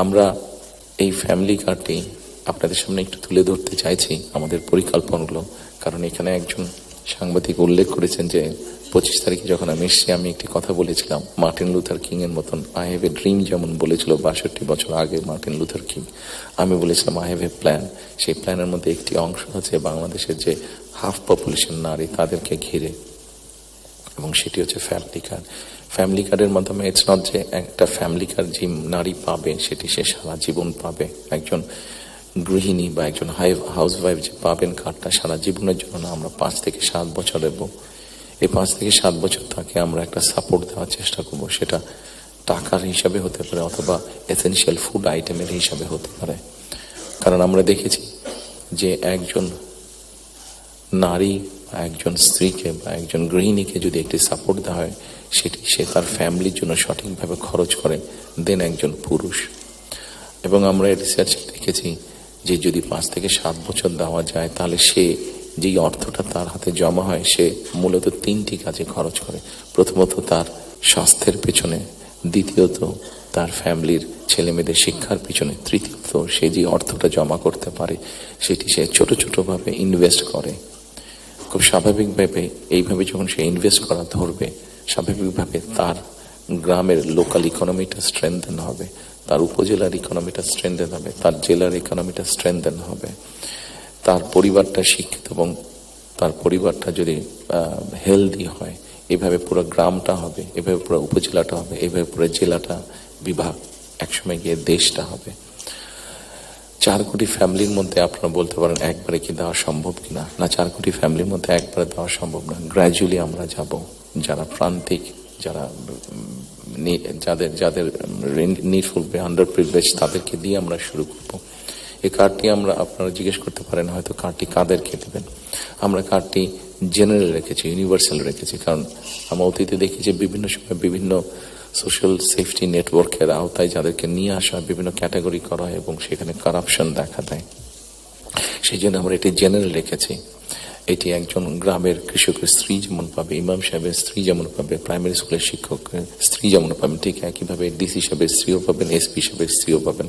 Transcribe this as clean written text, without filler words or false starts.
আমরা এই ফ্যামিলি কার্ডটি আপনাদের সামনে একটু তুলে ধরতে চাইছি আমাদের পরিকল্পনাগুলো, কারণ এখানে একজন সাংবাদিক উল্লেখ করেছেন যে 25 তারিখে যখন আমি এসেছি আমি একটি কথা বলেছিলাম মার্টিন লুথার কিং এর মতন আই হ্যাভ এ ড্রিম, যেমন বলেছিল 62 বছর আগে মার্টিন লুথার কিং। আমি বলেছিলাম আই হ্যাভ এ প্ল্যান। সেই প্ল্যানের মধ্যে একটি অংশ হচ্ছে বাংলাদেশের যে হাফ পপুলেশন নারী তাদেরকে ঘিরে, এবং সেটি হচ্ছে ফ্যামিলি কার্ড। ফ্যামিলি কার্ডের মাধ্যমে ইটস নট যে একটা ফ্যামিলি কার্ড যে নারী পাবে সেটি সে সারা জীবন পাবে। একজন গৃহিণী বা একজন হাউস ওয়াইফ যে পাবেন কার্ডটা সারা জীবনের জন্য না, আমরা 5 থেকে 7 বছর দেবো। এই 5 থেকে 7 বছর তাকে আমরা একটা সাপোর্ট দেওয়ার চেষ্টা করবো। সেটা টাকার হিসাবে হতে পারে অথবা এসেনশিয়াল ফুড আইটেমের হিসাবে হতে পারে। কারণ আমরা দেখেছি যে একজন নারী বা একজন স্ত্রীকে বা একজন গৃহিণীকে যদি একটি সাপোর্ট দেওয়া হয় সেটি সে তার ফ্যামিলির জন্য সঠিকভাবে খরচ করে দেন একজন পুরুষ। এবং আমরা রিসার্চ দেখেছি যে যদি 5 থেকে 7 বছর দেওয়া যায় তাহলে সে যেই অর্থটা তার হাতে জমা হয় সে মূলত 3টি কাজে খরচ করে। প্রথমত তার স্বাস্থ্যের পেছনে, দ্বিতীয়ত তার ফ্যামিলির ছেলে মেয়েদের শিক্ষার পিছনে, তৃতীয়ত সে যে অর্থটা জমা করতে পারে সেটি সে ছোট ছোটভাবে ইনভেস্ট করে। খুব স্বাভাবিকভাবে এইভাবে যখন সে ইনভেস্ট করা ধরবে, স্বাভাবিকভাবে তার গ্রামের লোকাল ইকোনমিটা স্ট্রেংথেন হবে, তার উপজেলার ইকোনমিটা স্ট্রেংথেন হবে, তার জেলার ইকোনমিটা স্ট্রেংথেন হবে, তার পরিবারটা শিক্ষিত এবং তার পরিবারটা যদি হেলদি হয়, এভাবে পুরো গ্রামটা হবে, এভাবে পুরো উপজেলাটা হবে, এভাবে পুরো জেলাটা, বিভাগ, একসময় গিয়ে দেশটা হবে। 4 কোটি ফ্যামিলির মধ্যে আপনারা বলতে পারেন একবারে কি দেওয়া সম্ভব কিনা? না, 4 কোটি ফ্যামিলির মধ্যে একবারে দেওয়া সম্ভব না। গ্র্যাজুয়ালি আমরা যাব, যারা প্রান্তিক, যারা যাদের যাদের নিডফুল আন্ডার প্রিভিলেজ তাদেরকে দিয়ে আমরা শুরু করব। এই কার্ডটি আমরা, আপনারা জিজ্ঞেস করতে পারেন হয়তো কার্ডটি কাদেরকে দেবেন। আমরা কার্ডটি জেনারেল রেখেছি, ইউনিভার্সাল রেখেছি, কারণ আমরা অতীতে দেখি যে বিভিন্ন সময় বিভিন্ন সোশ্যাল সেফটি নেটওয়ার্কের আওতায় যাদেরকে নিয়ে আসা বিভিন্ন ক্যাটাগরি করা হয় এবং সেখানে কারাপশন দেখা দেয়। সেই জন্য আমরা এটি জেনারেল রেখেছি। এটি একজন গ্রামের কৃষকের স্ত্রী যেমন পাবে, ইমাম সাহেবের স্ত্রী যেমন পাবে, প্রাইমারি স্কুলের শিক্ষকের স্ত্রী যেমন পাবেন, ঠিক একইভাবে ডিসি সাহেবের স্ত্রীও পাবেন, এসপি সাহেবের স্ত্রীও পাবেন।